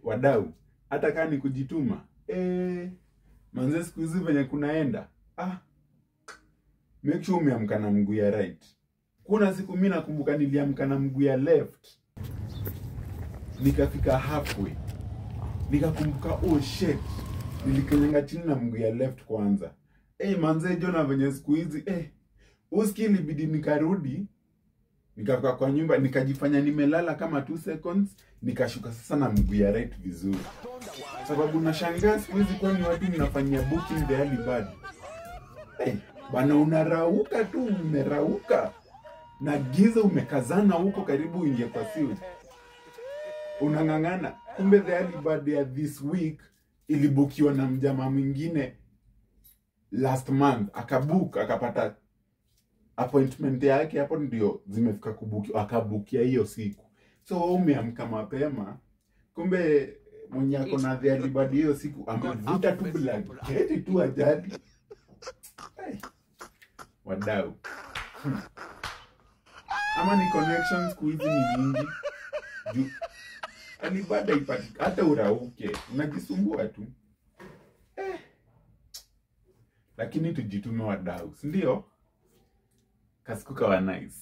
wadau, hata kama ni kujituma. Manze siku hizi venye kunaenda. Make sure umeamka na mguu ya right. Kuna siku mimi nakumbuka niliamka na mguu ya left. Nikafika halfway. Nikakumbuka oh shit. Nilikanyanga chini na mguu ya left kwanza. Manze jona venye siku hizi uskili bidi nikarudi. Nikafika kwa nyumba nikajifanya nimelala kama 2 seconds, nikashuka sasa na mguu ya right vizuri. Sababu nashangaa siku hizi kwani watu mnafanyia booking the early bird. Bana unarauka tu, umerauka. Na giza umekazana huko karibu uingie kwa siu. Unangangana. Kumbe the early bird ya this week ilibukiwa na mjamaa mwingine last month. Akabook, akapata appointment yake, hapo ndio zimefika kubukiwa, akabukia hiyo siku. So umeamka mapema. Kumbe mwenye ako na the early bird hiyo siku amevuta tu blanketi tu ajali. Wadau. Ama ni connections kuizi ni mingi. Alibada ipati hata urauke, unajisumbua tu. Lakini tujitume wadau, si ndio? Kasikuka wa nice.